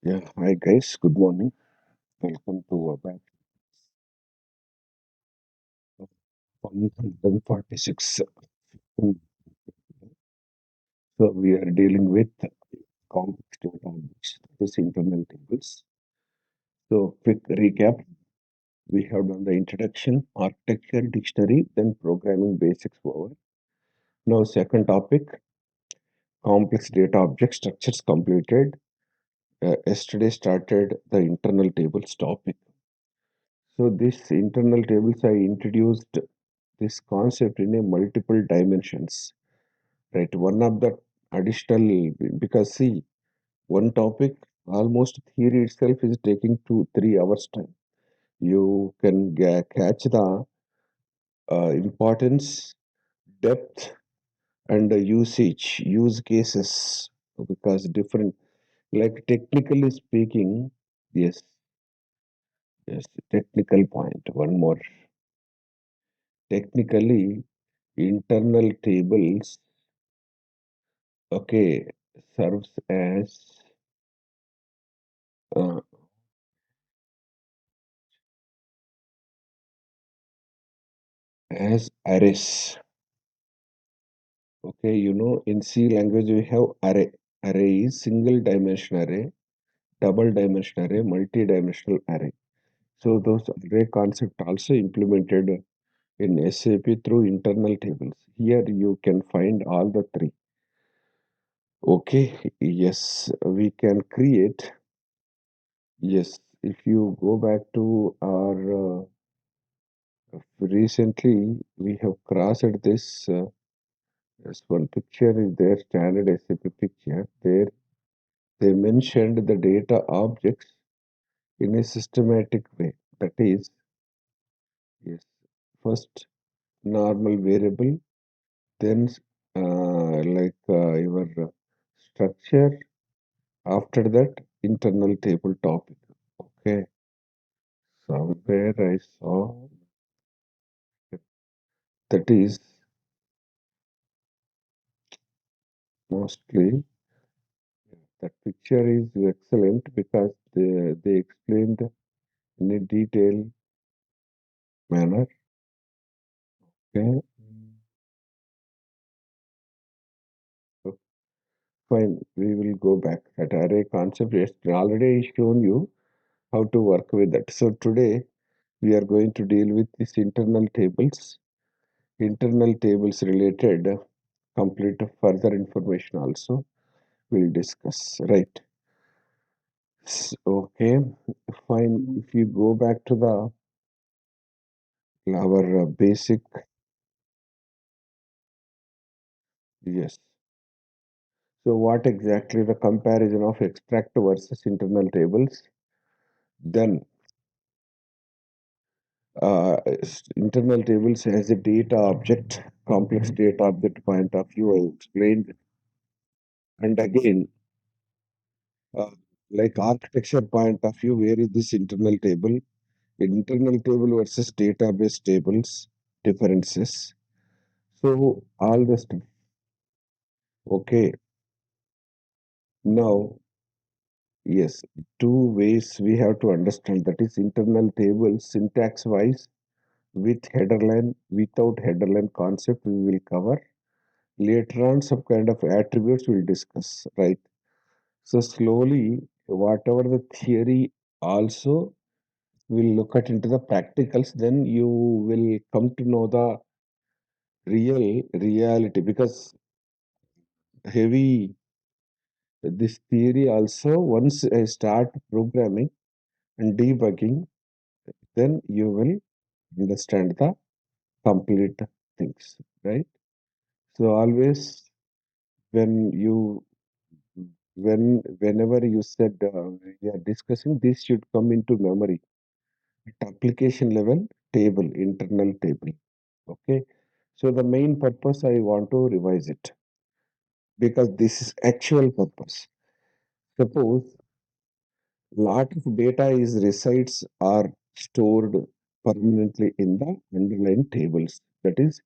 Yeah, hi guys, good morning. Welcome to back 146. So we are dealing with complex data objects, that is internal tables. So quick recap, we have done the introduction, architecture, dictionary, then programming basics over. Now second topic, complex data object structures completed. Yesterday started the internal tables topic. So this internal tables I introduced this concept in a multiple dimensions, right? One of the additional, because see, one topic, almost theory itself is taking 2 3 hours time. You can catch the importance, depth, and the use cases, because different, like technically speaking. Yes, yes, technical point, one more. Technically, internal tables, okay, serves uh, as arrays. Okay, in C language we have array. Array is single dimension array, double dimension array, multi-dimensional array. So those array concept also implemented in SAP through internal tables. Here you can find all the three. Okay, yes, we can create. Yes, if you go back to our recently, we have crossed this. This one picture is there, standard SAP picture. There they mentioned the data objects in a systematic way. That is, yes, first normal variable, then your structure, after that internal table topic. Okay, somewhere I saw that is mostly that picture is excellent because they explained in a detailed manner. Okay, so fine. We will go back. That array concept is already shown you how to work with that. So today we are going to deal with these internal tables related complete further information also we'll discuss, right? Okay, fine. If you go back to the our basic, yes. So what exactly the comparison of extract versus internal tables? Then internal tables has a data object, complex data object point of view I explained. And again, uh, like architecture point of view, where is this internal table? Internal table versus database tables differences. So all the stuff. Okay. Now, yes, two ways we have to understand, that is internal tables syntax wise with header line, without header line concept we will cover. Later on, some kind of attributes we'll discuss, right? So slowly, whatever the theory also we'll look at into the practicals, then you will come to know the reality, because heavy this theory also, once I start programming and debugging, then you will understand the complete things, right? So always when you whenever you said we are discussing, this should come into memory at application level. Table, internal table. Okay, so the main purpose I want to revise it, because this is actual purpose. Suppose lot of data is resides are stored permanently in the underlying tables, that is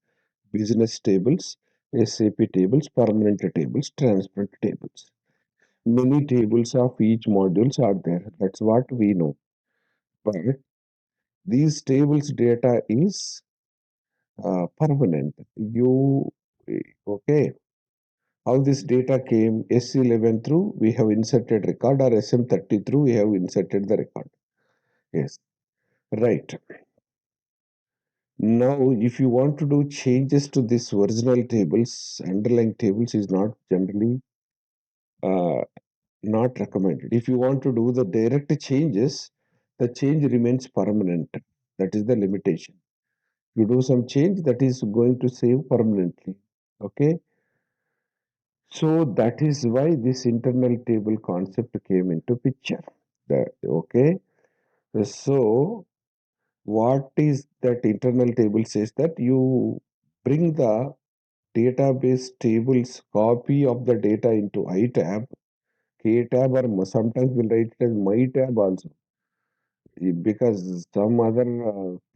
business tables, SAP tables, permanent tables, transparent tables. Many tables of each modules are there. That's what we know. But these tables data is permanent. Okay, how this data came, SC11 through, we have inserted record, or SM30 through, we have inserted the record. Yes, right. Now, if you want to do changes to this original tables, underlying tables is not generally uh, not recommended. If you want to do the direct changes, the change remains permanent. That is the limitation. You do some change, that is going to save permanently. Okay. So that is why this internal table concept came into picture. Okay. So what is that internal table says that you bring the database tables copy of the data into I tab, K tab, or sometimes we'll write it as my tab also. Because some other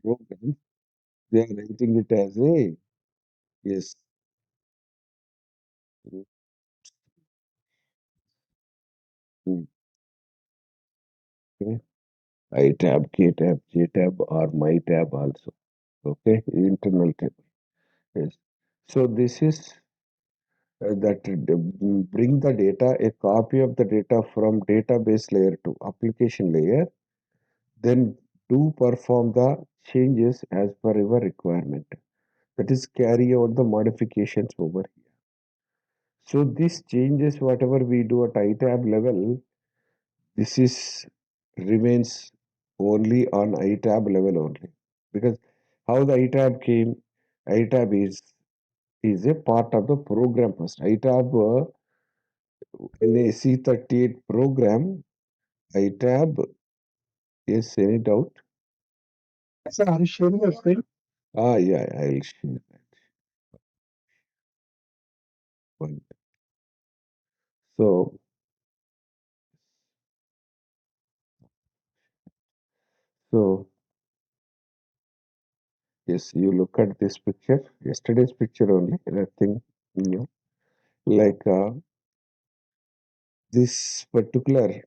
programs, they are writing it as a, yes, mm, okay, I tab, K tab, J tab, or my tab also. Okay, internal table. Yes. So this is bring the data, a copy of the data from database layer to application layer, then do perform the changes as per your requirement. That is carry out the modifications over here. So these changes, whatever we do at iTab level, this is remains only on iTab level only. Because how the iTab came, iTab is a part of the program first. iTab in a C38 program, iTab, yes, any doubt? Sir, are you sharing your screen? Ah, yeah, I'll share that one. So, so yes, you look at this picture, yesterday's picture only, nothing new. Like this particular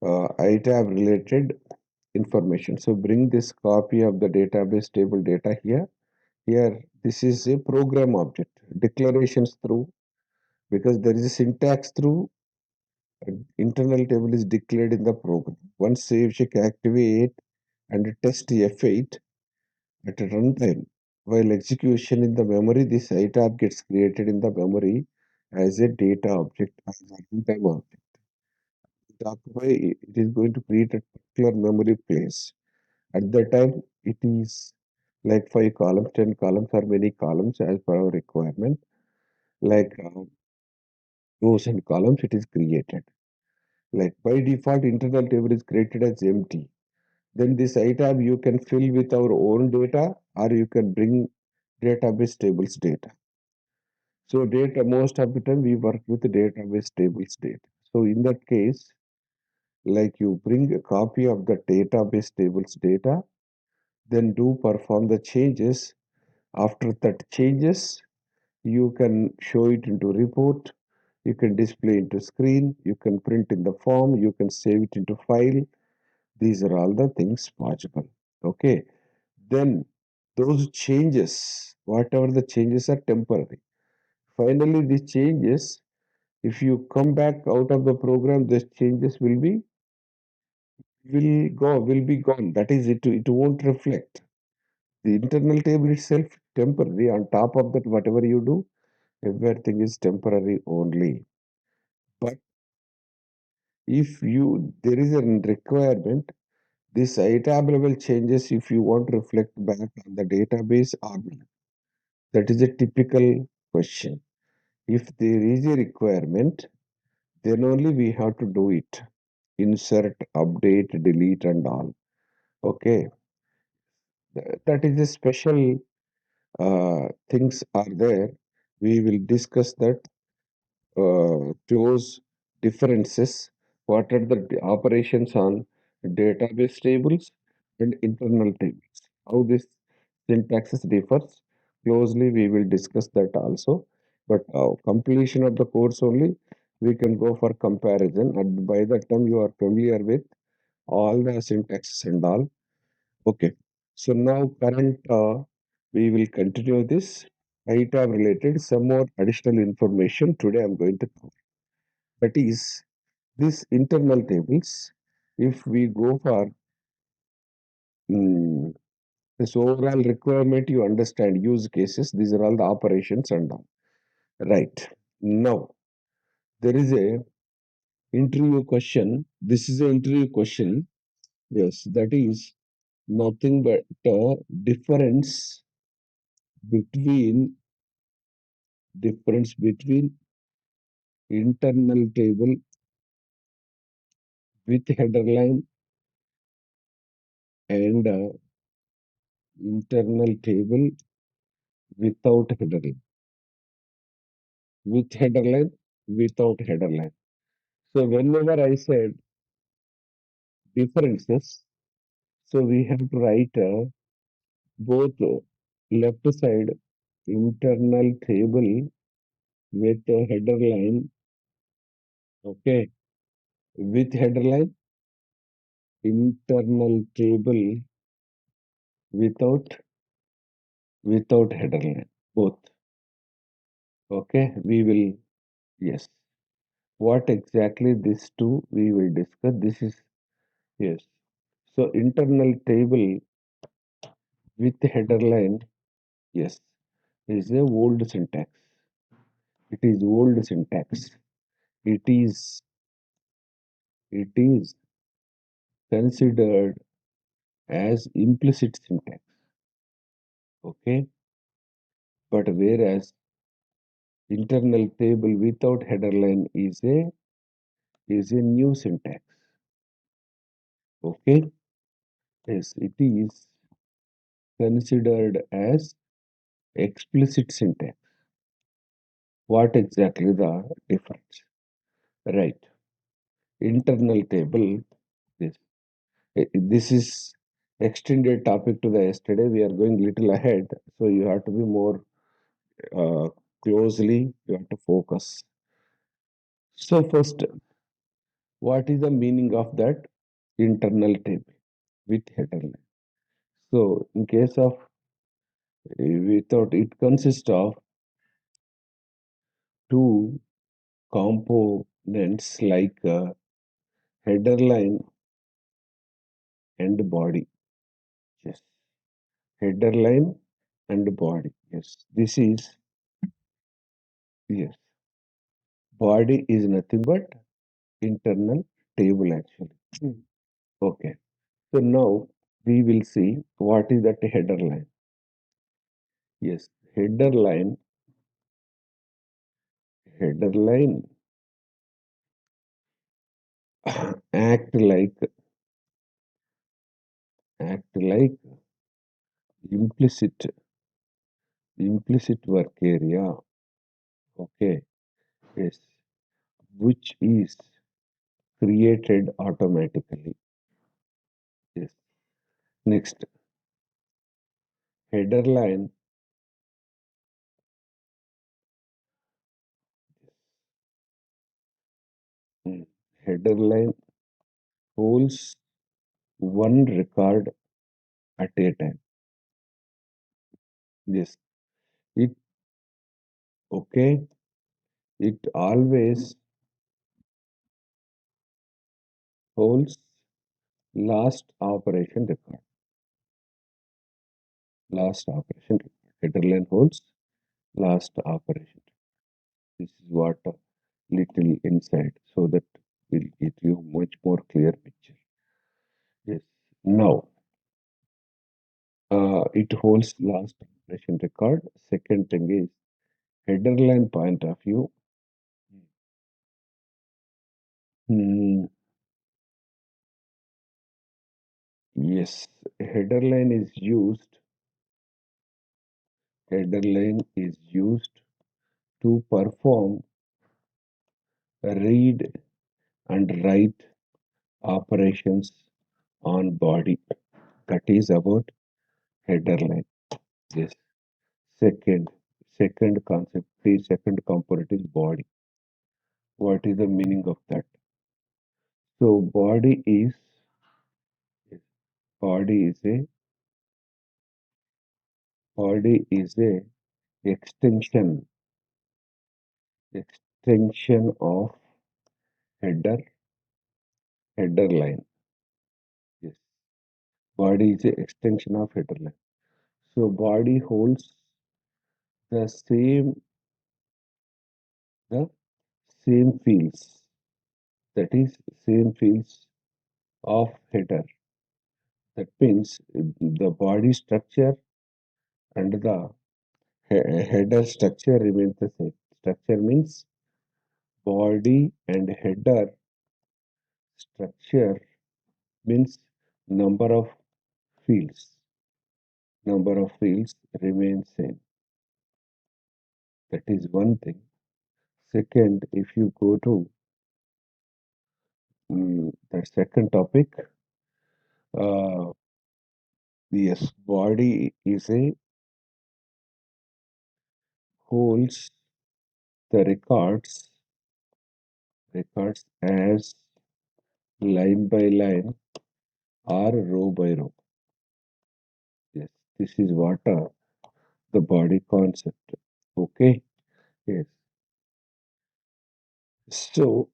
ITAB related information. So bring this copy of the database table data here. Here, this is a program object. Declarations through, because there is a syntax through, internal table is declared in the program. Once save check activate and test F8 at a runtime, while execution in the memory, this ITAB gets created in the memory as a data object, as a runtime object. It is going to create a particular memory place. At that time, it is like 5 columns, 10 columns, or many columns as per our requirement. Like rows and columns, it is created. Like by default, internal table is created as empty. Then this iTab you can fill with our own data, or you can bring database tables data. So data, most of the time we work with database tables data. So in that case, like you bring a copy of the database tables data, then do perform the changes. After that changes, you can show it into report, you can display into screen, you can print in the form, you can save it into file. These are all the things possible. Okay. Then those changes, whatever the changes are temporary. Finally, these changes, if you come back out of the program, these changes will be gone. That is, it won't reflect. The internal table itself temporary. On top of that, whatever you do, everything is temporary only. But if you there is a requirement, this iTab level changes if you want to reflect back on the database or not. That is a typical question. If there is a requirement, then only we have to do it. Insert, update, delete, and all. Okay. That is a special things are there. We will discuss that close differences. What are the operations on database tables and internal tables? How this syntaxes differs. Closely, we will discuss that also. But completion of the course only, we can go for comparison. And by that time, you are familiar with all the syntaxes and all. Okay. So now current, we will continue this. I have related some more additional information today I'm going to cover. That is, this internal tables, if we go for mm, this overall requirement, you understand use cases, these are all the operations and all. Right. Now, there is a interview question. This is an interview question. Yes, that is nothing but difference between internal table with header line and internal table without header line. With header line, without header line. So whenever I said differences, so we have to write both left side internal table with a header line, okay, with header line, internal table without header line, both. Okay, we will, yes. What exactly this two we will discuss. This is, yes. So internal table with header line, yes, is a old syntax. It is old syntax. It is it is considered as implicit syntax. Okay, but whereas internal table without header line is a new syntax. Okay, yes, it is considered as explicit syntax. What exactly the difference? Right. Internal table. This this is extended topic to the yesterday. We are going little ahead, so you have to be more uh, closely. You have to focus. So first, what is the meaning of that internal table with header line? So in case of without, it consists of two components like header line and body. Yes, header line and body. Yes, this is, yes, body is nothing but internal table actually. Okay. So now we will see what is that header line. Yes, header line act like act like implicit work area. Okay. Yes, which is created automatically. Yes. Next, header line. mm, Header line holds one record at a time. Yes. It okay. It always holds last operation record. Last operation record. Header line holds last operation. This is what a little inside, so that will give you much more clear picture. Yes. Now, it holds last operation record. Second thing is header line point of view. Hmm, yes, header line is used. Header line is used to perform read and write operations on body. That is about header line. Yes. Second, second concept. the second component is body. What is the meaning of that? So body is a body is a extension extension of header header line. Yes, body is a extension of header line. So body holds the the same fields. That is same fields of header. That means the body structure and the header structure remains the same. Structure means body and header structure means number of fields. Number of fields remain same. That is one thing. Second, if you go to the second topic, uh, yes, body is a holds the records as line by line or row by row. Yes, this is what the body concept. Okay. Yes. So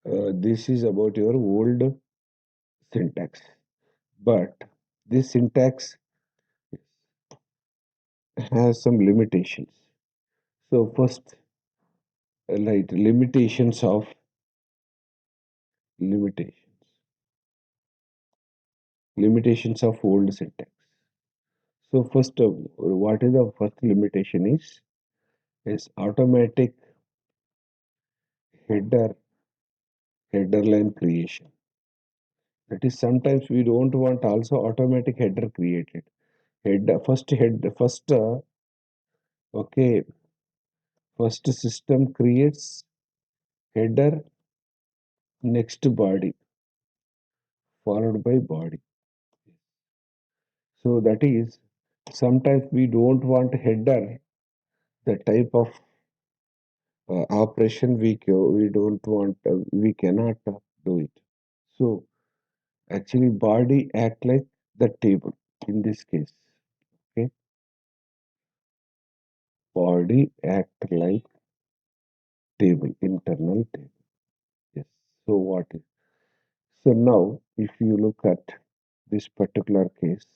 this is about your old syntax, but this syntax has some limitations. So first, like limitations limitations of old syntax. So first, what is the first limitation is automatic header header line creation. That is sometimes we don't want also automatic header created. First okay, first system creates header, next body, followed by body. So that is sometimes we don't want header, the type of operation we don't want, we cannot do it. So actually body act like the table in this case. Okay, body act like table, internal table. Yes. So what is so now if you look at this particular case,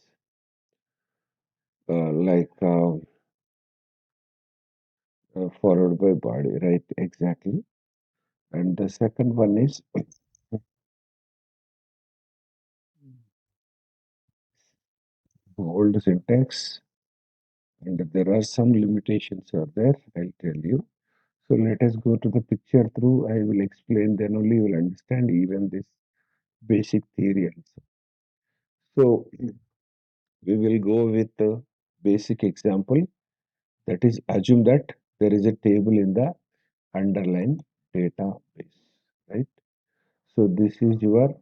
followed by body, right? Exactly. And the second one is old syntax, and there are some limitations are there. I'll tell you. So let us go to the picture through. I will explain. Then only you will understand even this basic theory also. So we will go with the basic example. That is, assume that there is a table in the underlying database, right? So this is your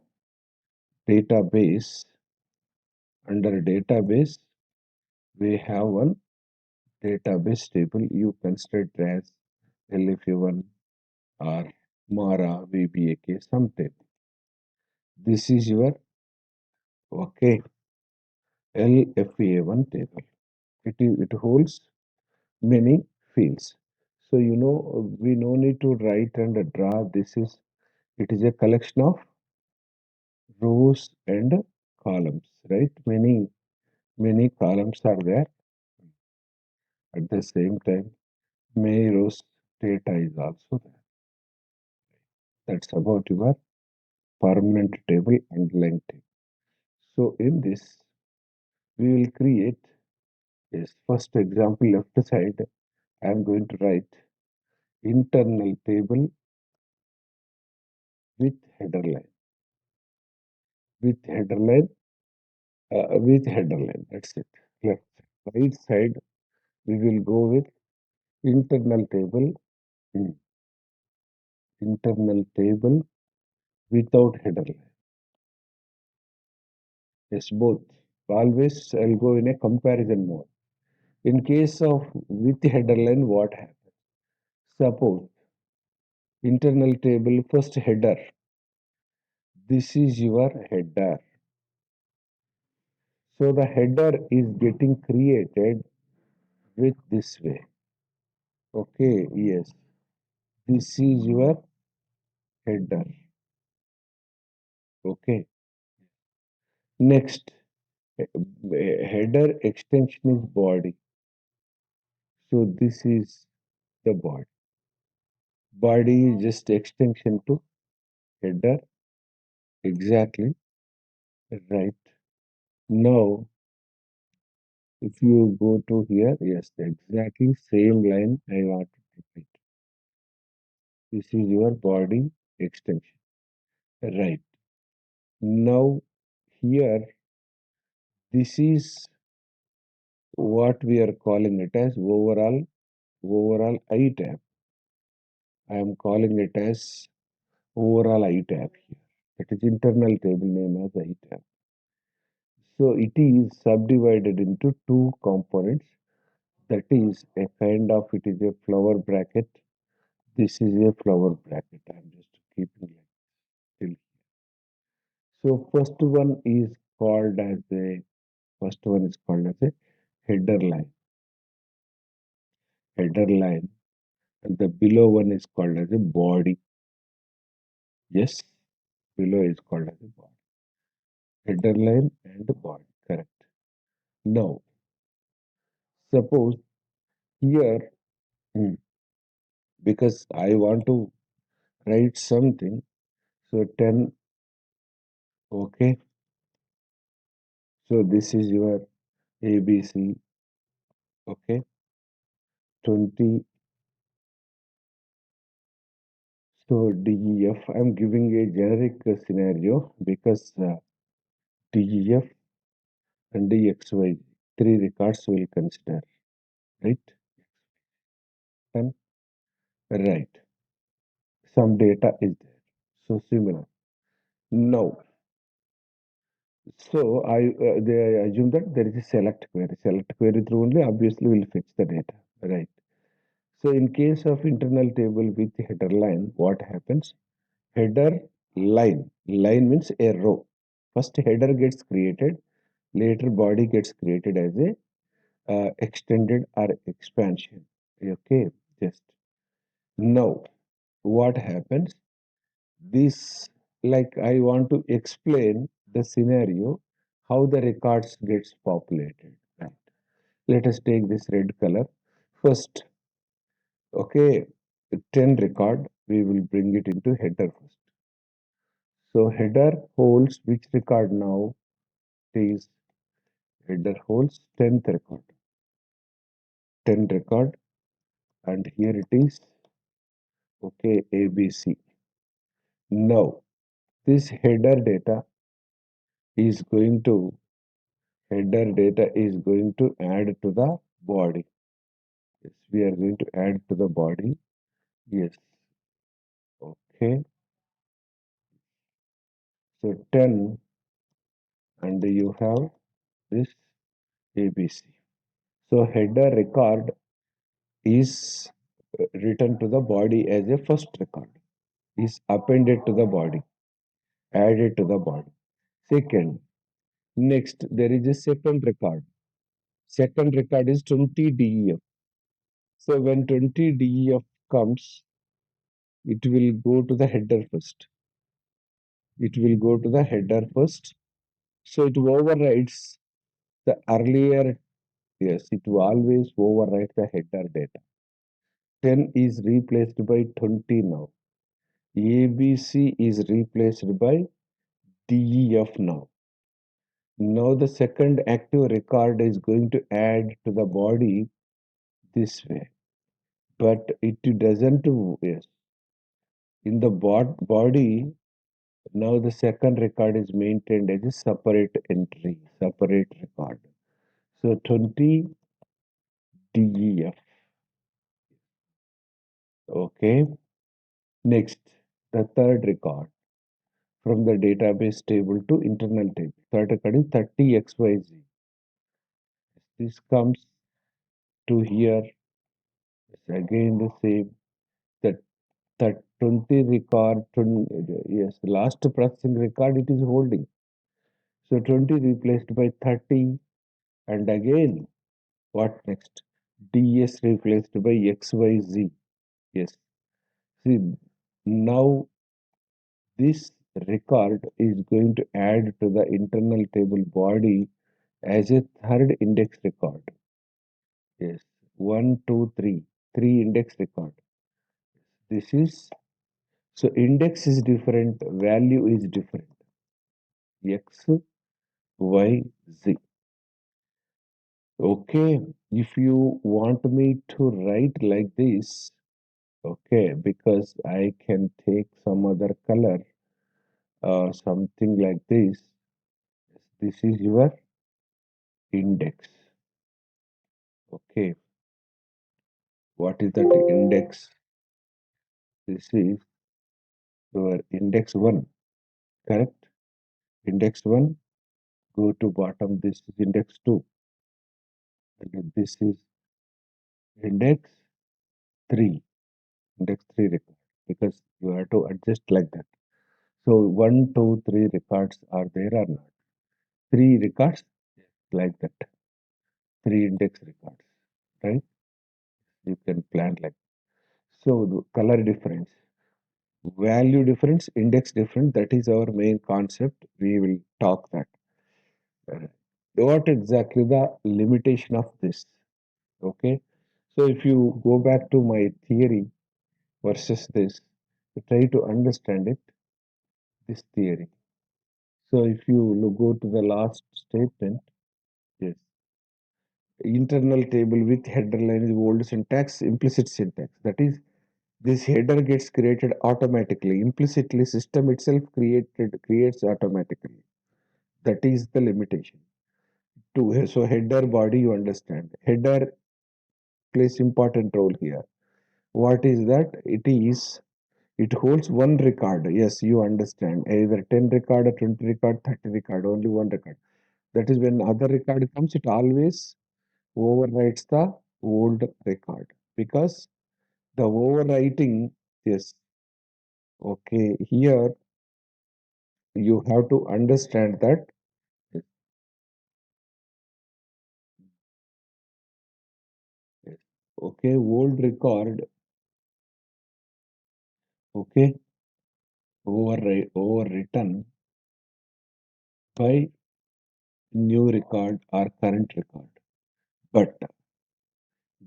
database. Under database, we have one database table. You consider it as LFA1 or MARA, VBAK, some table. This is your okay LFA1 table. It holds many fields. So you know we no need to write and draw. It is a collection of rows and columns, right? Many columns are there. At the same time, many rows data is also there. That's about your permanent table and length table. So in this, we will create this first example left side. I am going to write internal table with header line. With header line. That's it. Left right side, we will go with internal table. mm, Internal table without header line. Yes, both. Always I'll go in a comparison mode. In case of with header line, what happens? Suppose internal table first header. This is your header. So the header is getting created with this way. Okay, yes. This is your header. Okay. Next, header extension is body. So this is the body. Body is just extension to header. Exactly. Right. Now, if you go to here, yes, exactly same line I want to repeat. This is your body extension. Right. Now, here, this is what we are calling it as overall I tab. I am calling it as overall I tab here. That is internal table name as I tab. So it is subdivided into two components. That is a kind of it is a flower bracket. This is a flower bracket. I'm just keeping it till. So first one is called as a header line. Header line. And the below one is called as a body. Yes, below is called as a body. Header line and body. Correct. Now, suppose here, hmm, because I want to write something, so 10, okay. So this is your ABC, okay. 20. So DEF, I'm giving a generic scenario because DEF and DXY, three records will consider, right? And right, some data is there. So similar. Now, so they assume that there is a select query. Select query through only obviously will fetch the data, right? So in case of internal table with header line, what happens? Header line. Line means a row. First header gets created, later body gets created as a extended or expansion. Okay, just now what happens? This like I want to explain the scenario how the records gets populated. Right. Let us take this red color first. Okay, 10 record we will bring it into header first. So header holds which record now? It is header holds 10th record. 10 record and here it is okay ABC. Now this to header data is going to add to the body. Yes, we are going to add to the body. Yes, okay. So 10 and you have this ABC. So header record is written to the body as a first record, is appended to the body, added to the body. Second, next there is a second record. Second record is 20 DEF. So when 20 DEF comes, it will go to the header first. It will go to the header first. So it overrides the earlier, yes, it will always overwrite the header data. 10 is replaced by 20 now. ABC is replaced by DEF now. Now the second active record is going to add to the body this way. But it doesn't, yes. In the body, now the second record is maintained as a separate entry, separate record. So 20 DEF. Okay. Next, the third record from the database table to internal table. Third record is 30 XYZ. This comes to here. It's again the same. That that 20 record, 20, yes, last processing record it is holding. So 20 replaced by 30, and again, what next? DS replaced by XYZ. Yes. See, now this record is going to add to the internal table body as a third index record. Yes. One, two, three. Three index record. This is so index is different, value is different. X, Y, Z. Okay, if you want me to write like this, okay, because I can take some other color, something like this. This is your index. Okay, what is that index? This is your index 1, correct? Index 1, go to bottom, this is index 2, and this is index 3, index 3 record, because you have to adjust like that. So 1, 2, 3 records are there or not? 3 records like that, 3 index records, right? You can plan like so. The color difference, value difference, index difference. That is our main concept. We will talk that. Uh, what exactly the limitation of this? Okay. So if you go back to my theory versus this, try to understand it. This theory. So if you go to the last statement, yes, internal table with header line is old syntax, implicit syntax. That is, this header gets created automatically. Implicitly, system itself creates automatically. That is the limitation. So header body, you understand. Header plays important role here. What is that? It holds one record. Yes, you understand. Either 10 record or 20 record, 30 record, only one record. That is when other record comes, it always overwrites the old record because the overwriting, yes, okay, here you have to understand that, yes, yes, okay, old record, okay, overwritten by new record or current record. But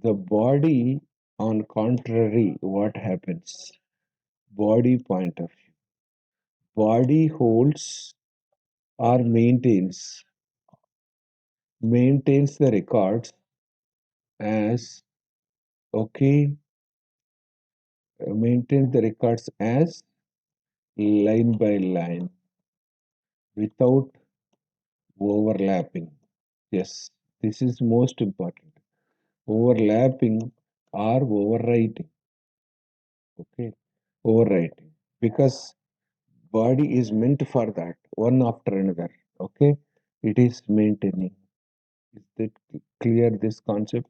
the body, on contrary, what happens? Body point of view. Body holds or maintains the records as okay, maintains the records as line by line without overlapping. Yes, this is most important. Overlapping or overwriting. Okay, overwriting because body is meant for that one after another. Okay, it is maintaining. Is that clear? This concept?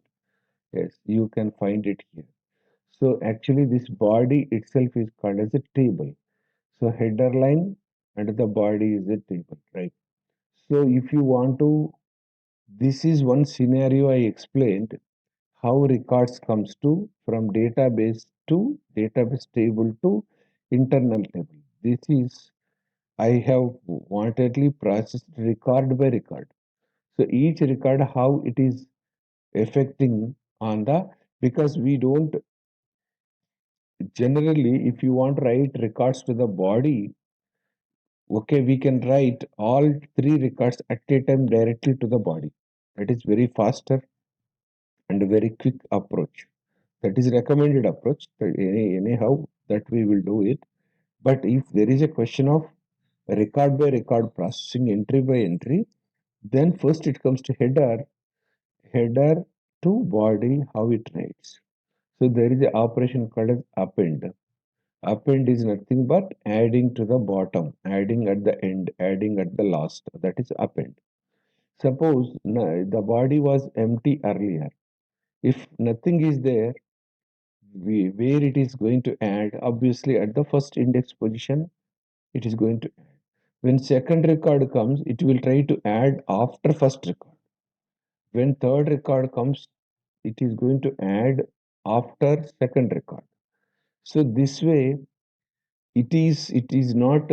Yes, you can find it here. So actually, this body itself is called as a table. So header line and the body is a table, right? So if you want to, this is one scenario I explained how records comes to from database table to internal table. This is I have wantedly processed record by record. So each record how it is affecting on the because we don't generally if you want to write records to the body, okay, we can write all 3 records at a time directly to the body. That is very faster and a very quick approach. That is recommended approach. Anyhow, that we will do it. But if there is a question of record by record processing, entry by entry, then first it comes to header to body, how it writes. So there is an operation called as append. Append is nothing but adding to the bottom, adding at the end, adding at the last. That is append. Suppose the body was empty earlier. If nothing is there, where it is going to add, obviously at the first index position, it is going to add. When second record comes, it will try to add after first record. When third record comes, it is going to add after second record. So this way, it is not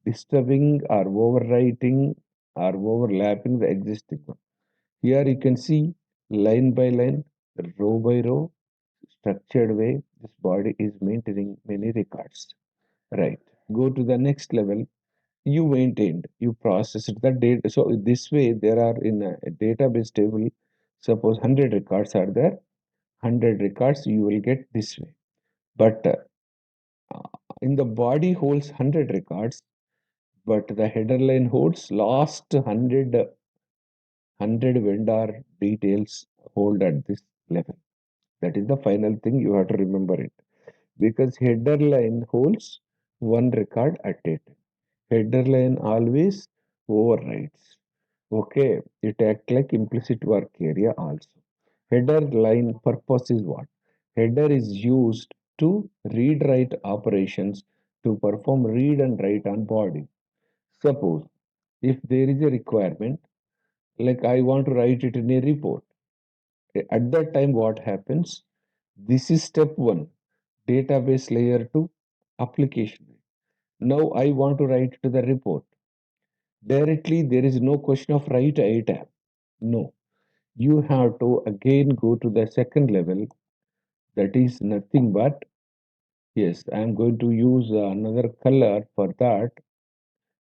disturbing or overwriting or overlapping the existing one. Here you can see line by line, row by row, structured way, this body is maintaining many records. Right. Go to the next level. You maintained, you processed the data. So this way, there are in a database table, suppose 100 records are there, 100 records you will get this way. But in the body holds 100 records, but the header line holds last 100 vendor details hold at this level. That is the final thing you have to remember it. Because header line holds one record at a time. Header line always overrides. Okay, it acts like implicit work area also. Header line purpose is what? Header is used to read write operations to perform read and write on body. Suppose if there is a requirement, like I want to write it in a report, at that time what happens? This is step one, database layer to application. Now I want to write to the report. Directly, there is no question of write I tab. No, you have to again go to the second level. That is nothing but, yes, I am going to use another color for that.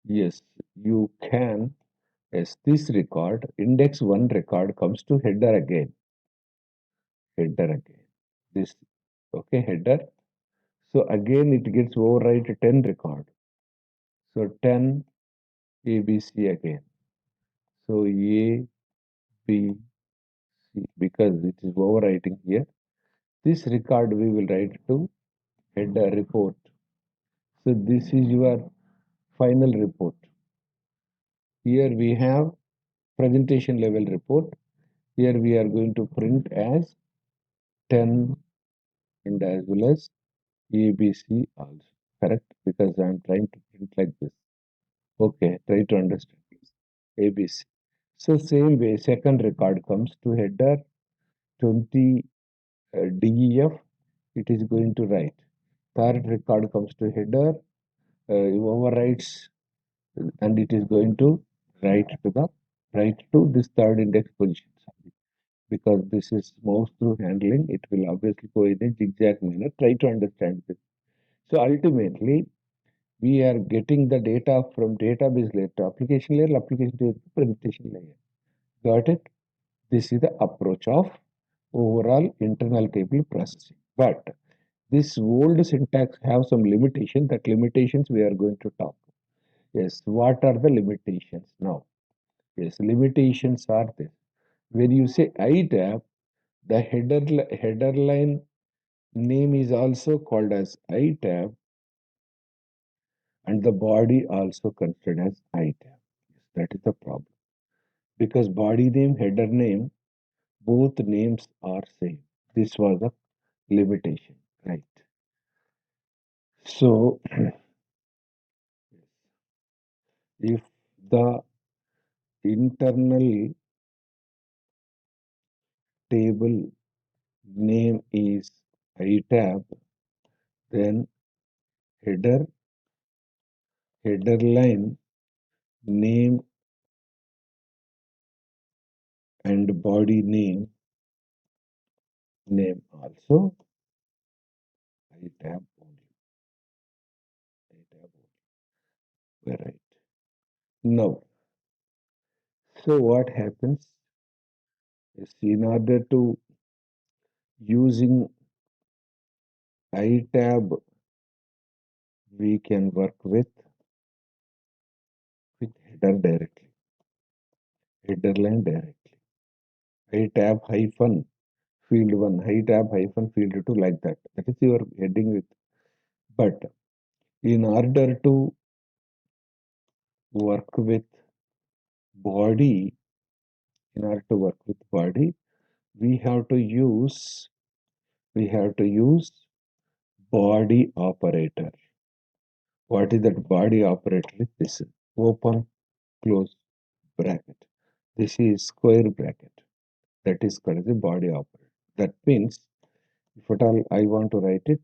Yes, you can, yes, this record, index 1 record comes to header again. Header again. This, okay, header. So again it gets overwrite 10 record. So 10 ABC again. So A, B, C, because it is overwriting here. This record we will write to header report. So this is your final report. Here we have presentation level report. Here we are going to print as 10 and as well as ABC also. Correct? Because I am trying to print like this. Okay, try to understand this. ABC. So same way, second record comes to header 20 DEF. It is going to write. Third record comes to header, overwrites, and it is going to write to this third index position. Because this is mouse through handling, it will obviously go in a zigzag manner. Try to understand this. So ultimately, we are getting the data from database layer to application layer, application layer to presentation layer. Got it? This is the approach of overall internal table processing. But this old syntax have some limitation. That limitations we are going to talk. Yes, what are the limitations now? Yes, limitations are this. When you say iTab, the header line name is also called as iTab, and the body also considered as iTab. Yes, that is the problem. Because body name, header name, both names are same. This was a limitation, right? So if the internal table name is iTab, then header line name and body name also iTab only. iTab only. We're right. Now, so what happens is in order to using iTab, we can work with header directly, header line directly. iTab hyphen field 1, iTab hyphen field 2 like that. That is your heading with. But in order to work with body, in order to work with body, we have to use we have to use body operator. What is that body operator? This open close bracket. This is square bracket. That is called as a body operator. That means if at all I want to write it,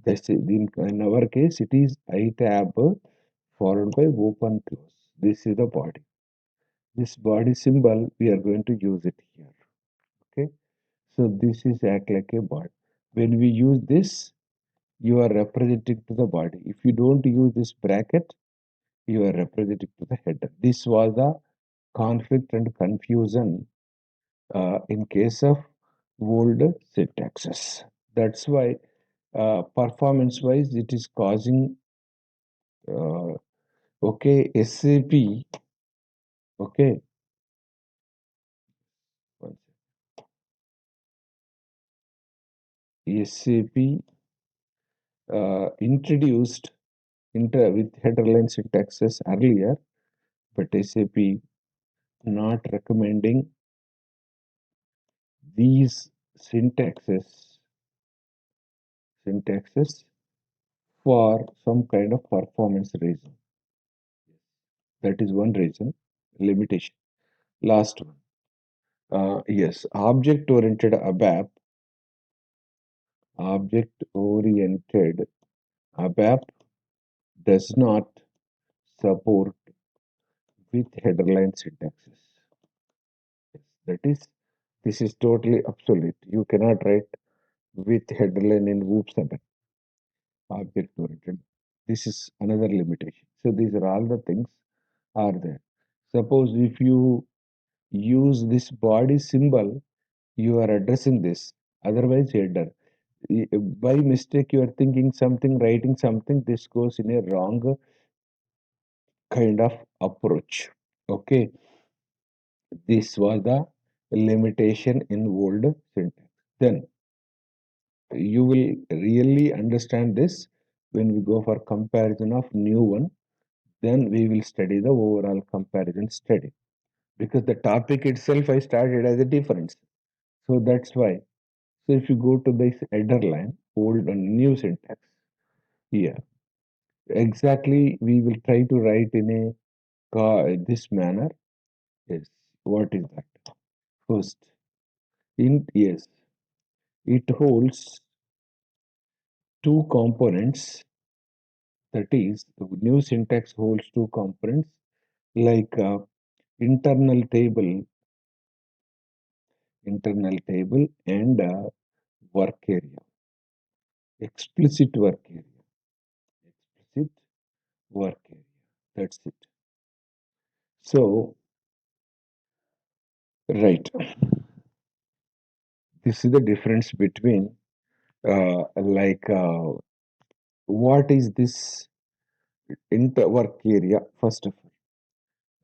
this is in our case it is I tab followed by open close. This is the body. This body symbol we are going to use it here. Okay. So this is act like a body. When we use this, you are representing to the body. If you don't use this bracket, you are representing to the header. This was the conflict and confusion in case of old syntaxes. That's why performance-wise it is causing uh, okay SAP okay SAP introduced with headerline syntaxes earlier, but SAP not recommending these syntaxes for some kind of performance reason. That is one reason, limitation. Last one. Yes, object-oriented ABAP does not support with headerline syntaxes. Yes, this is totally obsolete. You cannot write with headerline in Whoops ABAP, object-oriented. This is another limitation. So these are all the things are there. Suppose if you use this body symbol, you are addressing this. Otherwise, header. By mistake, you are thinking something, writing something. This goes in a wrong kind of approach. Okay, this was the limitation in old syntax. Then you will really understand this when we go for comparison of new one. Then we will study the overall comparison study because the topic itself I started as a difference. So that's why. So if you go to this header line, old and new syntax, here exactly we will try to write in a this manner. Yes, what is that? First, int yes, it holds two components. That is, the new syntax holds two components like internal table, and work area, explicit work area, explicit work area. That's it. So, right, this is the difference between what is this inter work area. First of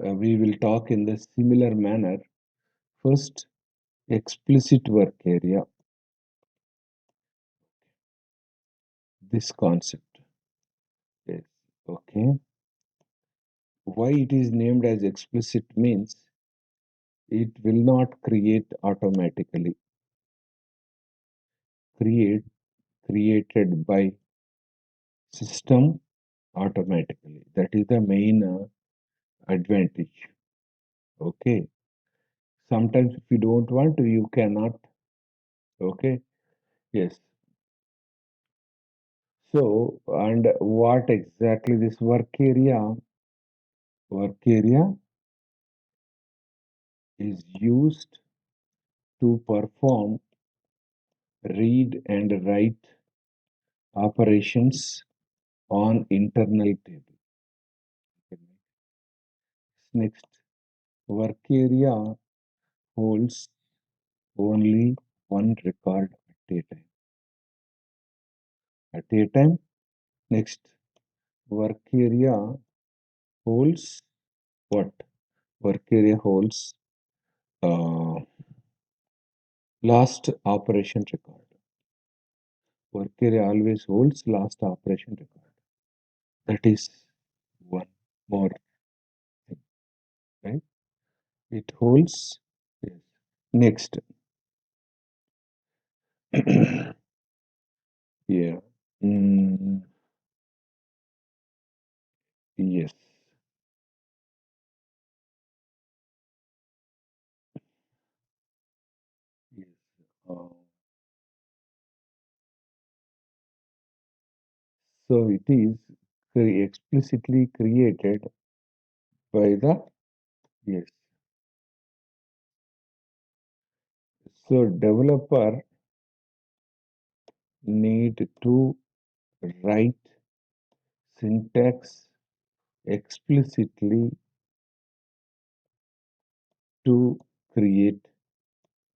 all, we will talk in the similar manner. First, explicit work area, this concept. Yes. Okay. Why it is named as explicit means it will not create automatically. Create created by system automatically. That is the main advantage. Okay. Sometimes if you don't want to, you cannot. Okay. Yes. So, and what exactly this work area? Work area is used to perform read and write operations on internal table. Next, work area holds only one record at a time. At a time. Next, work area holds what? Work area holds last operation record. Work area always holds last operation record. That is one more thing, right? It holds. Yes. Next, Yeah. Mm, yes. Yes. Uh, so it is explicitly created by the, yes. So developer need to write syntax explicitly to create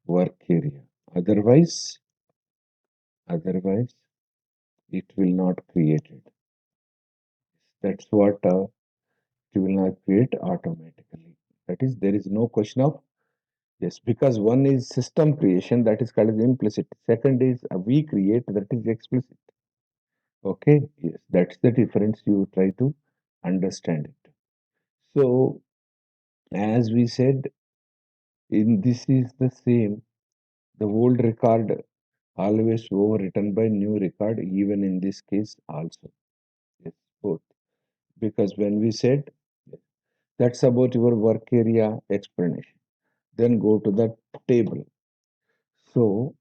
work area. Otherwise, otherwise it will not create it. That's what it will not create automatically. That is, there is no question of, yes, because one is system creation, that is called as implicit. Second is we create, that is explicit. Okay, yes, that's the difference. You try to understand it. So, as we said, in this is the same. The old record always overwritten by new record, even in this case also. Yes, both. Because when we said that's about your work area explanation, then go to the table. So,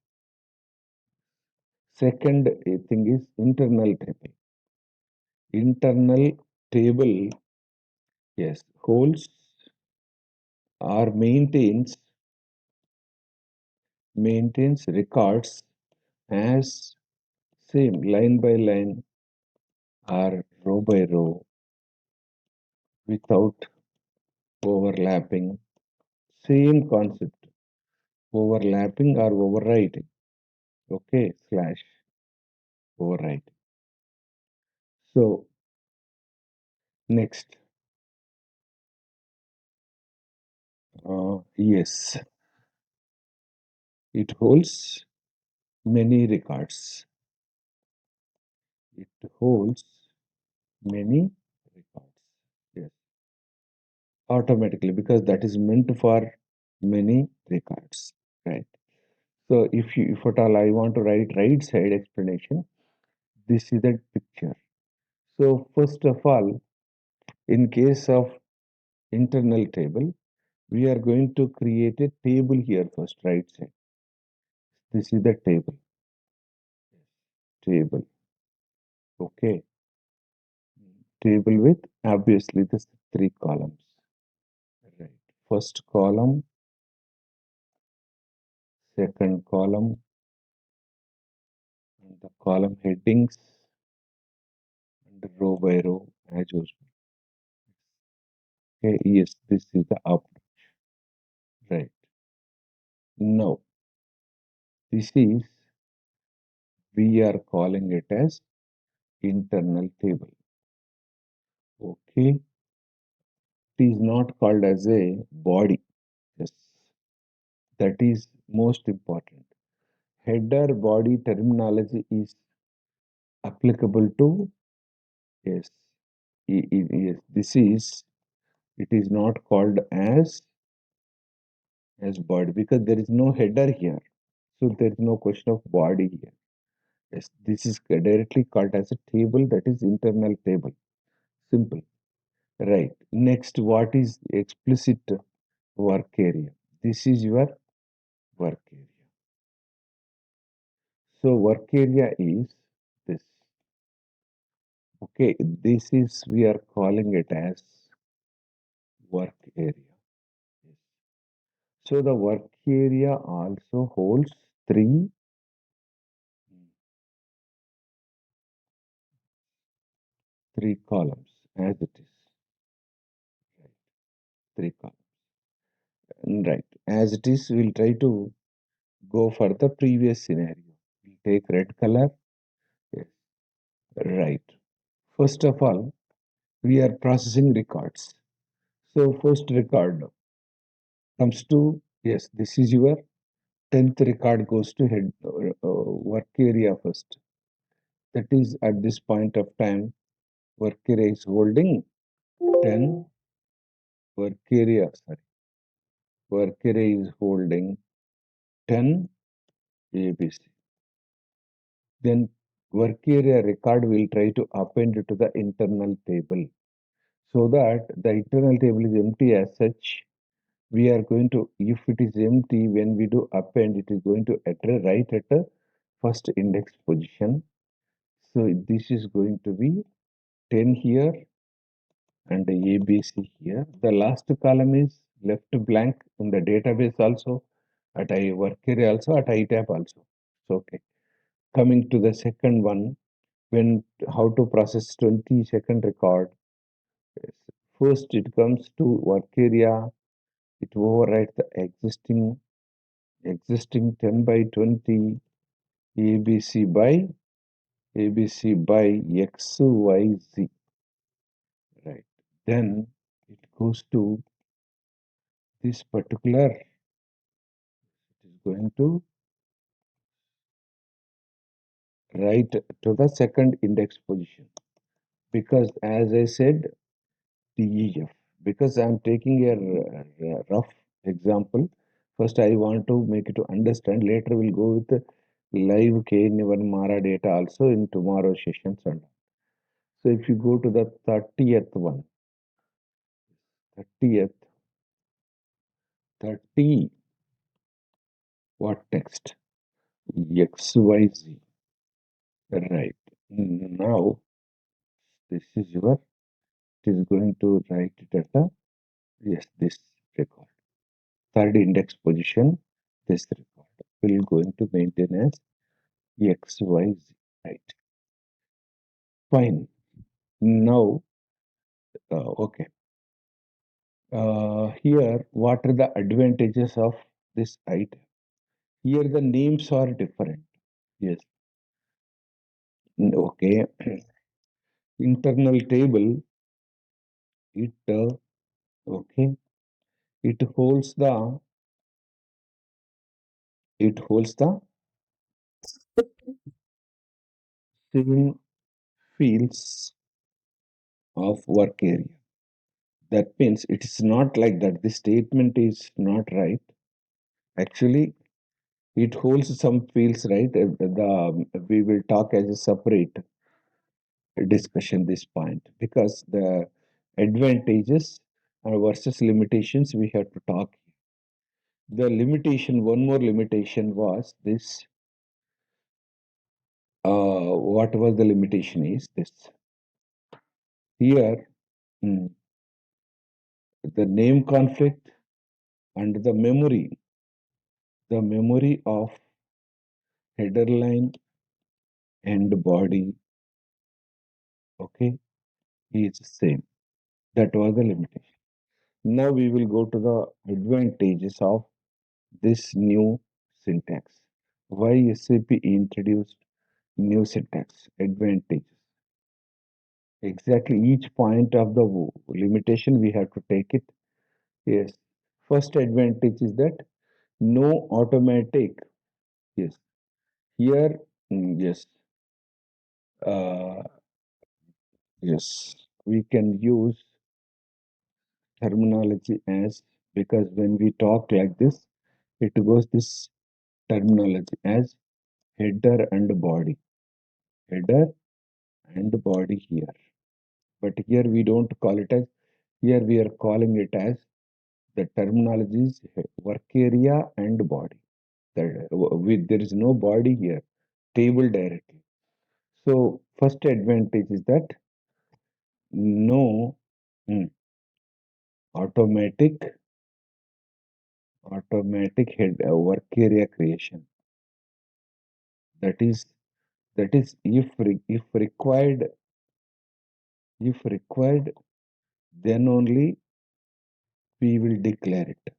second thing is internal table. Internal table, yes, holds or maintains records as same line by line or row by row without overlapping. Same concept, overlapping or overwriting. Okay, slash overwrite. So next, yes, it holds many records. It holds many records. Yes, automatically because that is meant for many records, right? So if at all I want to write right side explanation, this is the picture. So first of all, in case of internal table, we are going to create a table here first, right side. This is the table, okay. Table with obviously the three columns, right? First column, second column, and the column headings, and row by row as usual. Okay, yes, this is the up, right? Now, this is, we are calling it as internal table. Okay, it is not called as a body. Yes, that is most important. Header body terminology is applicable to, yes, yes. This is, it is not called as body because there is no header here. So there is no question of body here. Yes, this is directly called as a table, that is internal table. Simple. Right. Next, what is explicit work area? This is your work area. So work area is this. Okay, this is, we are calling it as work area. Yes. So the work area also holds three columns as it is. Right. Three columns. Right. As it is, we'll try to go for the previous scenario. We'll take red color. Yes. Right. First of all, we are processing records. So first record comes to, yes, this is your 10th record goes to head work area first. That is at this point of time, work area is holding 10, sorry, work area is holding 10 ABC. then work area record will try to append to the internal table so that the internal table is empty as such. We are going to, if it is empty, when we do append, it is going to right at the first index position. So this is going to be 10 here and the ABC here. The last column is left blank in the database also, at I work area also, at ITAP also. So, okay. Coming to the second one, when how to process 20-second record. First, it comes to work area. It overwrites the existing 10 by 20 ABC by XYZ. Right. Then it goes to this particular, it is going to write to the second index position. Because as I said, DEF, because I'm taking a rough example. First, I want to make it to understand. Later, we'll go with the live K1 Mara data also in tomorrow sessions. And so, if you go to the 30th one, 30th, 30, what text? XYZ. Right. Now, this is your, it is going to write it at the, yes, this record. Third index position, this record will going to maintain as XYZ, right? Fine. Now, okay. Here, what are the advantages of this item? Here, the names are different. Yes. Okay. Internal table, it, okay, it holds the, it holds the same fields of work area. That means it is not like that. This statement is not right. Actually, it holds some fields, right? We will talk as a separate discussion this point because the advantages versus limitations we have to talk. The limitation, one more limitation was this. What was the limitation is this. Here, the name conflict and the memory of header line and body, okay, is same. That was the limitation. Now we will go to the advantages of this new syntax. Why SAP introduced new syntax? Advantages. Exactly each point of the limitation we have to take it. Yes. First advantage is that no automatic. Yes. Here, yes. Uh, yes. We can use terminology as, because when we talk like this, it goes this terminology as header and body. Header and body here. But here we don't call it as, here we are calling it as the terminologies work area and body. There is no body here, table directly. So first advantage is that no automatic head work area creation. That is if required, then only we will declare it.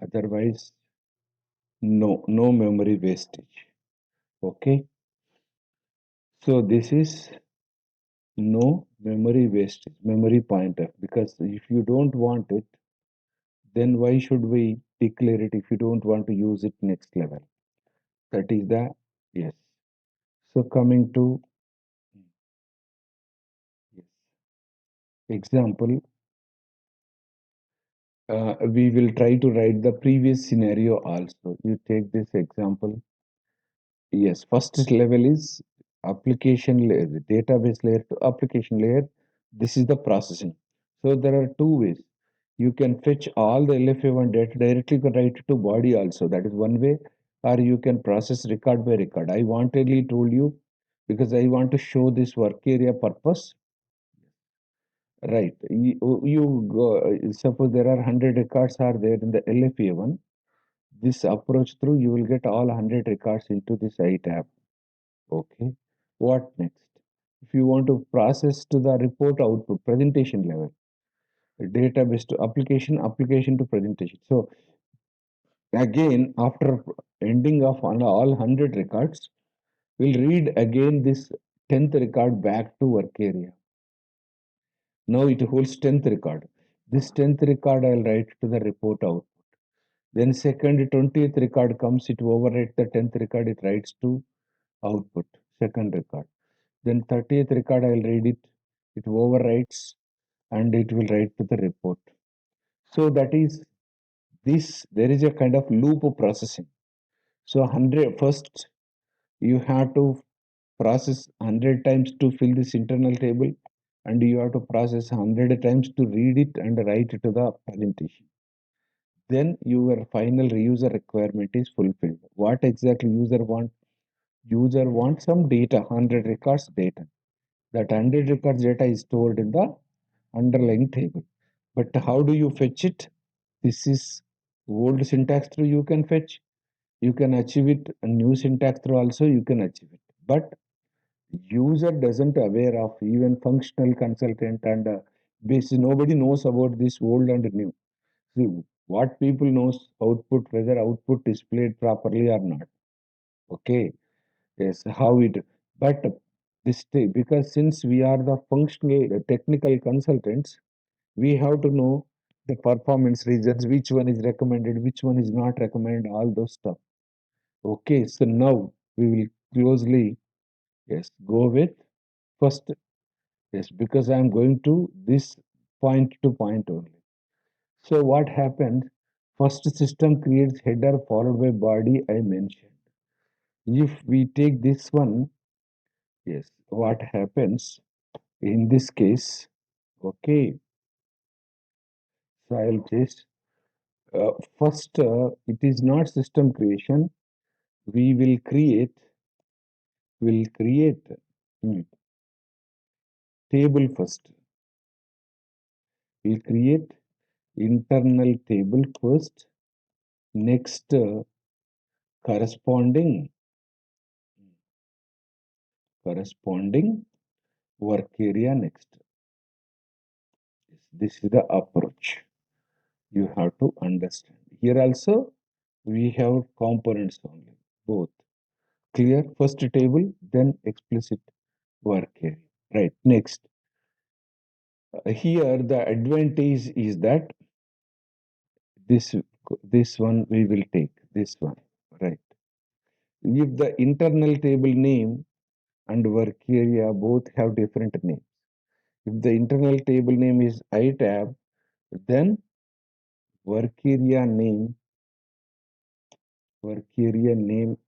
Otherwise, no memory wastage. Okay. So this is no memory wastage, memory pointer. Because if you don't want it, then why should we declare it if you don't want to use it next level? That is the, yes. So coming to, yes, example, we will try to write the previous scenario also. You take this example. Yes, first level is application layer, the database layer to application layer. This is the processing. So there are two ways. You can fetch all the LFA1 data directly, you can write it to body also. That is one way, or you can process record by record. I wanted told you because I want to show this work area purpose. Right. You go, suppose there are 100 records are there in the LFA1. This approach through, you will get all 100 records into this I tab. Okay. What next? If you want to process to the report output, presentation level, database to application, application to presentation. So again, after ending of on all 100 records, we'll read again this 10th record back to work area. Now it holds 10th record. This 10th record I'll write to the report output. Then second 20th record comes, it overwrites the 10th record, it writes to output, second record. Then 30th record I'll read it, it overwrites and it will write to the report. So that is this, there is a kind of loop of processing. So 100 first you have to process 100 times to fill this internal table and you have to process 100 times to read it and write it to the presentation. Then your final user requirement is fulfilled. What exactly user want? User wants some data, 100 records data. That 100 records data is stored in the underlying table. But how do you fetch it? This is old syntax through you can fetch. You can achieve it. A new syntax through also you can achieve it. But user doesn't aware of, even functional consultant and basic, nobody knows about this old and new. See, what people knows output, whether output displayed properly or not. Okay. Yes, how it, but this because since we are the functional technical consultants, we have to know the performance regions, which one is recommended, which one is not recommended, all those stuff. Okay, so now we will closely, yes, go with first, yes, because I am going to this point to point only. So what happened? First system creates header followed by body I mentioned. If we take this one, yes, what happens in this case? Okay, so I'll just first, it is not system creation. We will create hmm, table first. We'll create internal table first. Next, corresponding work area next. This is the approach you have to understand. Here also we have components only, both. Clear? First table, then explicit work area. Right. Next, here the advantage is that this this one we will take this one. Right. If the internal table name and work area both have different names. If the internal table name is I tab, then work area name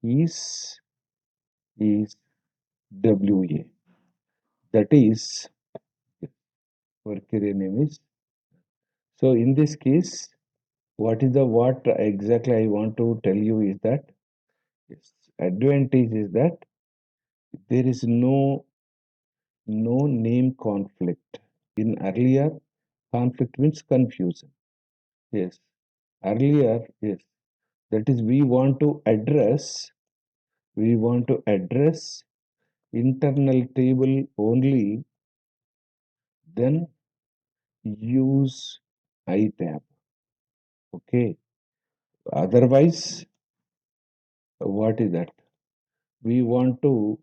is WA. That is work area name is. So in this case, what is the what exactly I want to tell you is that yes, advantage is that there is no name conflict. In earlier, conflict means confusion. Yes. Earlier, yes. That is we want to address internal table only, then use I tab. Okay. Otherwise, what is that? We want to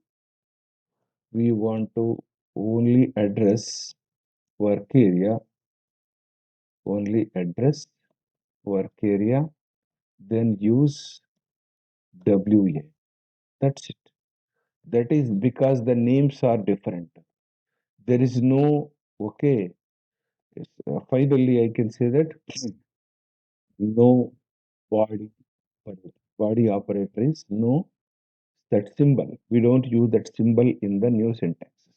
we want to only address work area, only address work area, then use WA. That's it. That is because the names are different. There is no, okay, yes, finally I can say that no body, body operator is no that symbol. We don't use that symbol in the new syntaxes.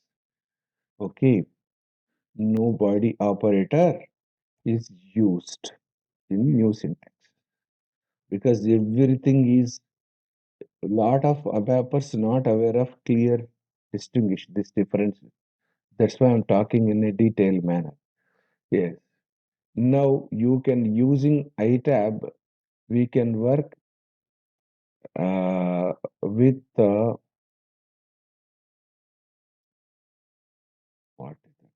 Okay, no body operator is used in new syntax because everything is a lot of ABAPers not aware of clear distinguish this difference. That's why I'm talking in a detailed manner. Yes. Now you can using iTab, we can work with what is it?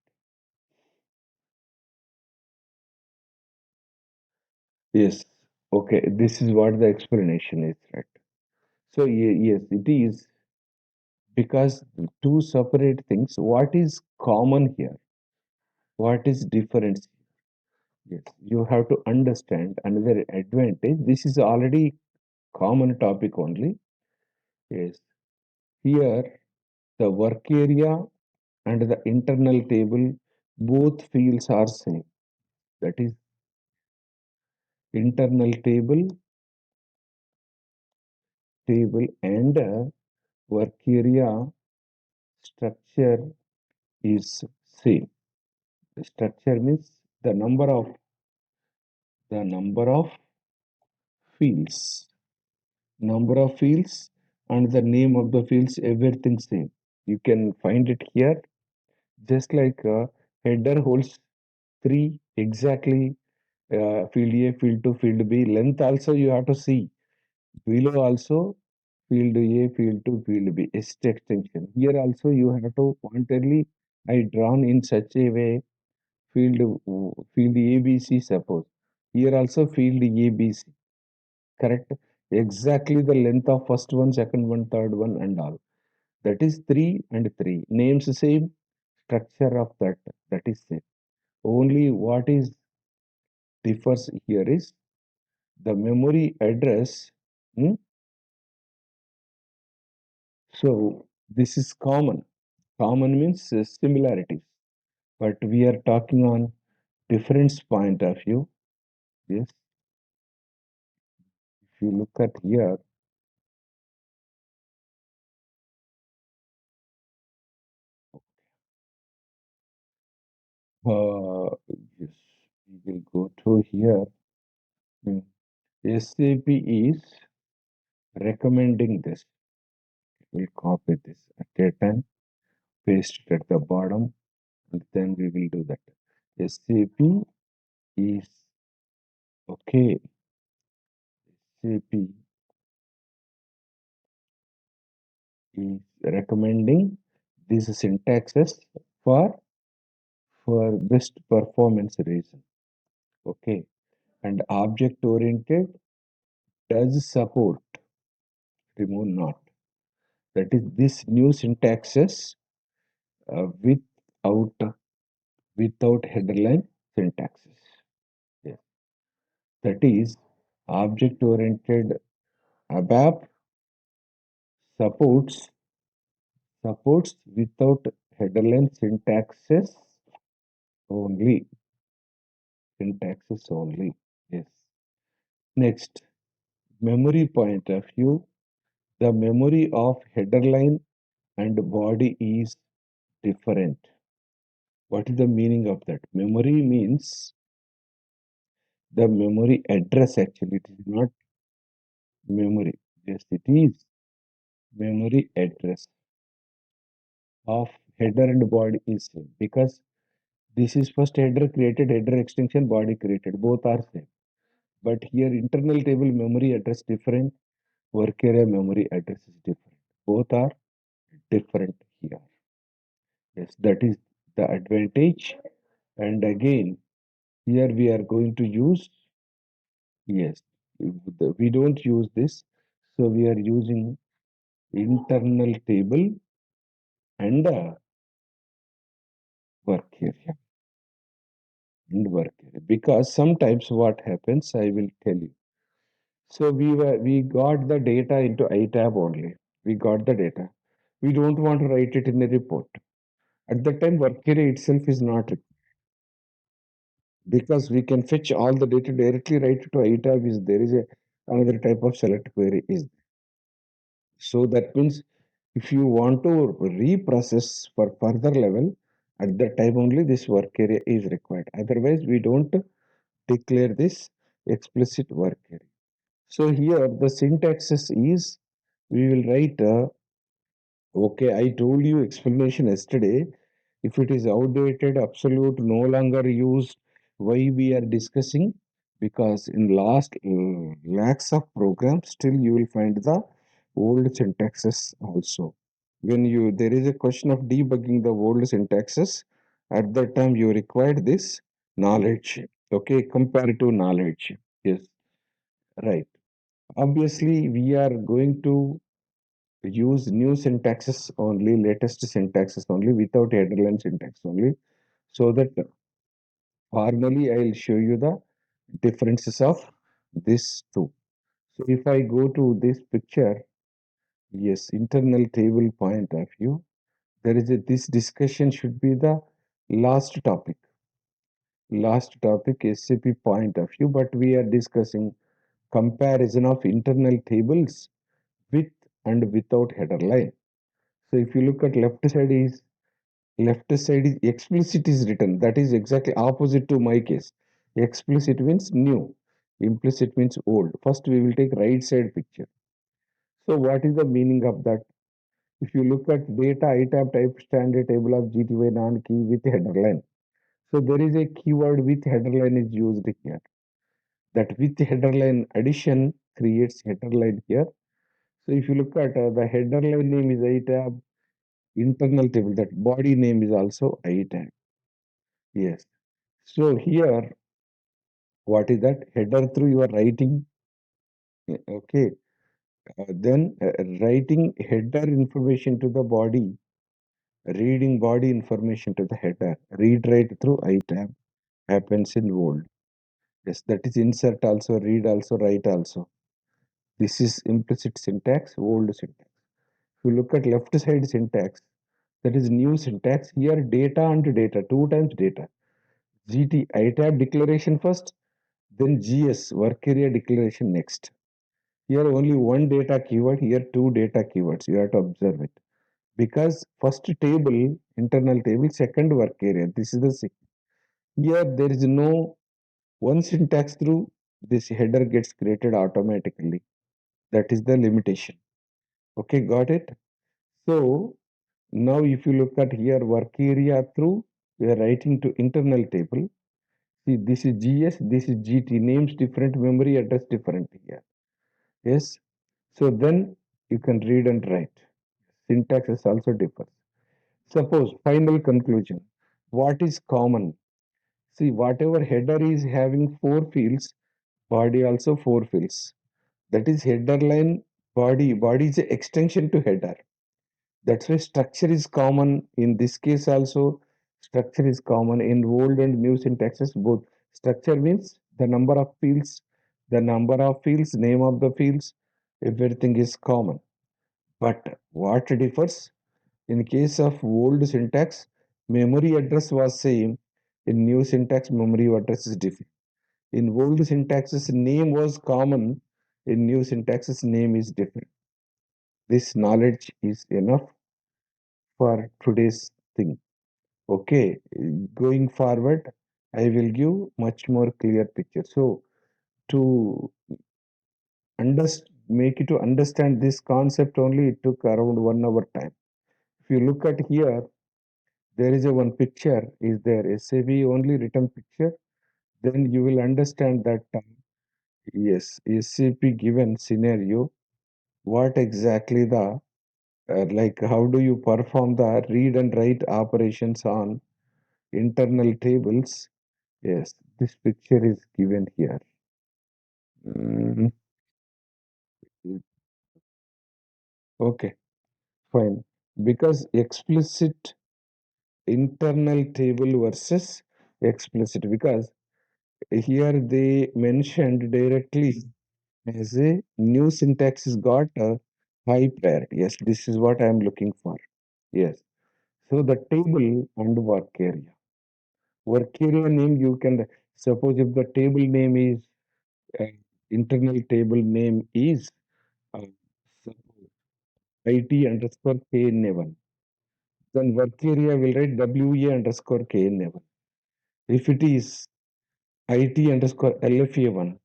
Yes. Okay. This is what the explanation is, right? So yes, it is because two separate things. What is common here? What is difference? Yes, you have to understand another advantage. This is already common topic only. Yes, here the work area and the internal table both fields are same. That is internal table and work area structure is same. The structure means the number of fields, number of fields and the name of the fields, everything same. You can find it here, just like header holds three exactly, field A, field 2, field B. Length also you have to see. Below also field A, field 2, field B. ST extension. Here also you have to pointedly I drawn in such a way field ABC suppose. Here also field ABC. Correct? Exactly the length of first one, second one, third one, and all. That is 3 and 3. Names same, structure of that is same. Only what is differs here is the memory address. hmm, So this is common. Common means similarities, but we are talking on difference point of view. Yes, if you look at here, uh, yes, we will go through here. Hmm. SAP is recommending this. We'll copy this at a time, paste it at the bottom, and then we will do that. SAP is okay. SAP is recommending these syntaxes for best performance reason. Okay, and object oriented does support remove not. That is this new syntaxes without headline syntaxes. Yes, that is object oriented ABAP supports without headline only syntaxes only. Yes. Next, memory point of view, the memory of header line and body is different. What is the meaning of that? Memory means the memory address actually. It is not memory. Yes, it is memory address of header and body is same because this is first header created, header extension, body created. Both are same. But here internal table memory address different, work area memory address is different. Both are different here. Yes, that is the advantage. And again, here we are going to use, yes, we don't use this. So we are using internal table and work area because sometimes what happens, I will tell you. So we got the data into iTab only. We got the data. We don't want to write it in a report. At that time, work area itself is not because we can fetch all the data directly right to iTab is there is a another type of select query is So that means if you want to reprocess for further level, at that time only this work area is required. Otherwise, we don't declare this explicit work area. So here the syntaxes is we will write okay, I told you explanation yesterday. If it is outdated, absolute, no longer used, why we are discussing? Because in last lakhs of programs, still you will find the old syntaxes also. When you there is a question of debugging the old syntaxes, at that time you required this knowledge. Okay, comparative knowledge. Yes, right. Obviously, we are going to use new syntaxes only, latest syntaxes only, without headerline syntax only, so that formally I'll show you the differences of this two. So if I go to this picture, yes, internal table point of view, there is a this discussion should be the last topic. Last topic SAP point of view, but we are discussing comparison of internal tables with and without header line. So if you look at left side is explicit is written. That is exactly opposite to my case. Explicit means new, implicit means old. First, we will take right side picture. So, what is the meaning of that? If you look at data itab type standard table of GTY non key with header line. So, there is a keyword with header line is used here. That with header line addition creates header line here. So, if you look at the header line name is itab, internal table, that body name is also itab. Yes. So, here what is that header through your writing, okay, then writing header information to the body, reading body information to the header, read write through itab happens in bold. Yes, that is insert also, read also, write also. This is implicit syntax, old syntax. If you look at left side syntax, that is new syntax. Here data and data, two times data. GT itab declaration first, then GS work area declaration next. Here only one data keyword, here two data keywords. You have to observe it. Because first table, internal table, second work area. This is the here there is no one syntax through this header gets created automatically. That is the limitation. Okay, got it? So now if you look at here work area through, we are writing to internal table. See, this is GS, this is GT. Names different, memory address different here. Yes. So then you can read and write. Syntax is also differs. Suppose final conclusion. What is common? See, whatever header is having four fields, body also four fields. That is header line, body. Body is an extension to header. That's why structure is common. In this case also, structure is common in old and new syntaxes both. Structure means the number of fields, name of the fields, everything is common. But what differs? In case of old syntax, memory address was same. In new syntax, memory address is different. In old syntaxes, name was common. In new syntaxes, name is different. This knowledge is enough for today's thing. Okay, going forward, I will give much more clear picture. So to make you to understand this concept only, it took around 1 hour time. If you look at here, there is a one picture is there SAV only written picture, then you will understand that yes, SAP given scenario, what exactly the like how do you perform the read and write operations on internal tables. Yes, this picture is given here. Mm, okay, fine. Because explicit internal table versus explicit, because here they mentioned directly as a new syntax is got a high priority. Yes, this is what I am looking for. Yes. So the table and work area. Work area name you can suppose if the table name is uh, internal table name is uh, suppose IT underscore KNA1. Then work area will write WA underscore KNA1. If it is IT underscore LFA1,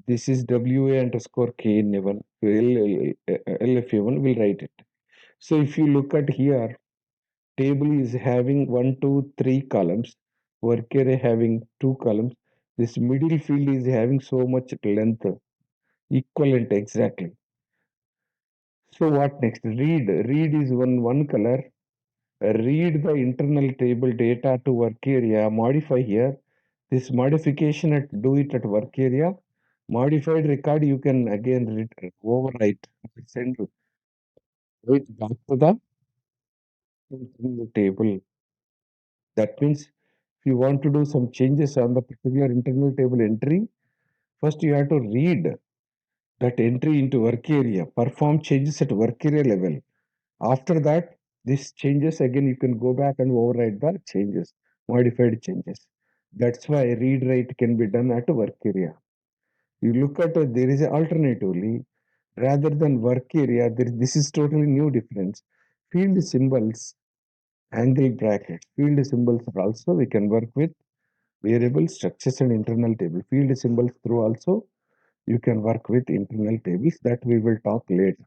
this is WA underscore KNA1. LFA1 will write it. So if you look at here, table is having 1, 2, 3 columns. Work area having 2 columns. This middle field is having so much length, equivalent exactly. So what next? Read. Read is one color. Read the internal table data to work area. Modify here. This modification do it at work area. Modified record you can again overwrite. Send it back to the internal table. That means if you want to do some changes on the particular internal table entry, first you have to read that entry into work area, perform changes at work area level. After that, these changes again you can go back and override the changes, modified changes. That's why read write can be done at work area. You look at there is a alternatively rather than work area. This is totally new difference. Field symbols, angle brackets, field symbols are also we can work with variable structures and internal table. Field symbols through also you can work with internal tables that we will talk later.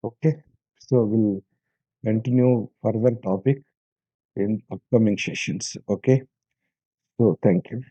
Okay, so we'll continue further topic in upcoming sessions. Okay, so thank you.